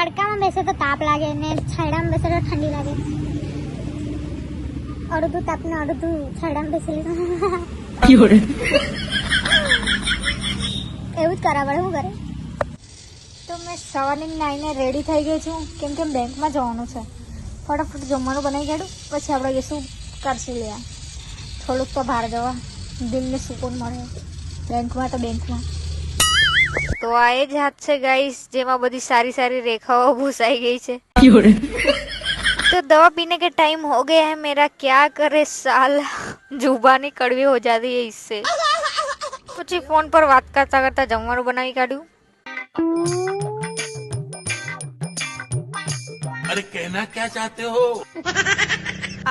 તડકામાં બેસે તો તાપ લાગે ને છાયડામાં બેસે તો ઠંડી લાગે. અડધું તાપ ને અડધું છાયડામાં બેસેલી એવું જ કરા પડે. શું કરે? તો મેં સવારની નાઈને રેડી થઈ ગઈ છું, કેમ કે બેંકમાં જવાનું છે. ફટાફટ જમવાનું બનાવી કાઢું, પછી આપણે જઈશું કરશું લેવા. થોડુંક તો બહાર જવા, દિલને સુકૂન મળે. બેંકમાં તો બેંકમાં. તો આ એ જ હાથ છે ગાઈસ જેમાં બધી સારી સારી रेखाओं भूसाई गई છે. तो दवा पीने के टाइम हो गया है मेरा, क्या करे साला, जुबानी कड़वी हो जाती है इससे. પછી ફોન પર વાત કરતા કરતા જમવાનું બનાવી કાઢ્યું. अरे कहना क्या चाहते हो?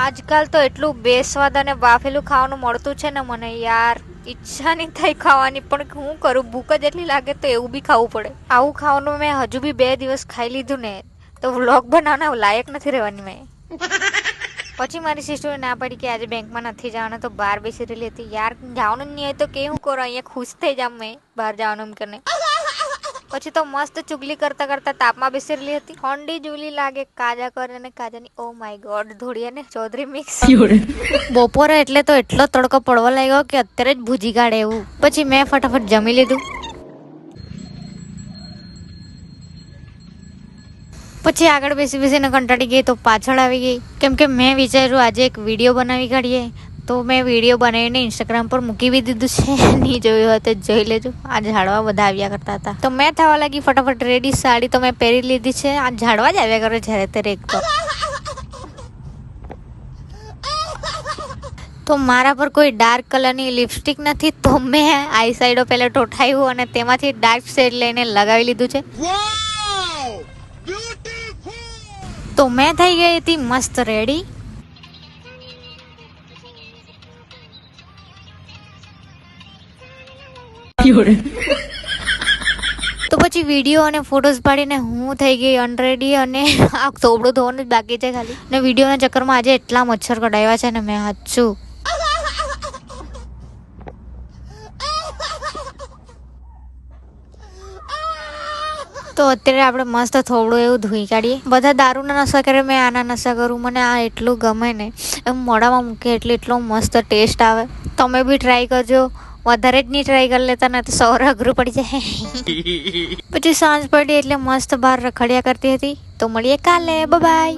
આજકાલ તો એટલું બેસ્વાદ અને બાફેલું ખાવાનું મળતું છે ને મને યાર, ઈચ્છા નહીં થઈ ખાવાની, પણ હું કરું, ભૂખ જ એટલી લાગે તો એવું બી ખાવું પડે. આવું ખાવાનું મેં હજુ બી 2 દિવસ ખાઈ લીધું ને તો વ્લોગ બનાવવાના લાયક નથી રહેવાની મેં. પછી મારી સિસ્ટરે ના પડી કે આજે બેંકમાં નથી જવાનું, તો બહાર બેસી રહેલી હતી. યાર જવાનું નહીં હોય તો કેવું કરો, અહીંયા ખુશ થઈ જામ મેં બહાર જવાનું એમ કરીને. પછી તો મસ્ત ચુગલી કરતા કરતા તાપમાં બેસી રહેલી હતી. ઠંડી જુલી લાગે કાજા કરે ને કાજાની ઓ માય ગોડ ધોળિયા ને ચૌધરી મિક્સ. બપોરે એટલે તો એટલો તડકો પડવા લાગ્યો કે અત્યારે જ ભૂજી કાઢે એવું. પછી મેં ફટાફટ જમી લીધું. પછી આગળ બેસી બેસીને કંટાળી ગઈ તો પાછળ આવી ગઈ, કેમ કે મેં વિચાર્યું આજે એક વિડીયો બનાવી કાઢીએ. તો મેં વિડીયો બનાવીને ઇન્સ્ટાગ્રામ પર મૂકી બી દીધું છે. નહીં જોયું હોય તો જોઈ લેજો. આ ઝાડવા બધા આવ્યા કરતા હતા તો મેં થવા લાગી ફટાફટ રેડી. સાડી તો મેં પહેરી લીધી છે. આ ઝાડવા જ આવ્યા કરે જ્યારે ત્યારે એક પર. તો મારા પર કોઈ ડાર્ક કલરની લિપસ્ટિક નથી, તો મેં આઈ સાઈડો પહેલા ટોઠાયું અને તેમાંથી ડાર્ક શેડ લઈને લગાવી લીધું છે. તો મેં થઈ ગઈ હતી મસ્ત રેડી. તો પછી વિડીયો અને ફોટોઝ પાડીને હું થઈ ગઈ અનરેડી, અને આ થોબડું ધોવાનું જ બાકી છે ખાલી. ને વિડીયોના ચક્કરમાં આજે એટલા મચ્છર કઢાવ્યા છે ને મેં હાચું. તો અત્યારે આપણે મસ્ત થોડું એવું ધોઈ કાઢીએ. બધા દારૂના નશા કરે, મેં આના નશા કરું. મને આ એટલું ગમે ને, એમ મોઢામાં મૂકે એટલે એટલો મસ્ત ટેસ્ટ આવે. તમે બી ટ્રાય કરજો. વધારે જ નહીં ટ્રાય કરી લેતા ને તો સૌર અઘરું પડી જાય. પછી સાંજ પડી એટલે મસ્ત બહાર રખડ્યા કરતી હતી. તો મળીએ કાલે, બાય.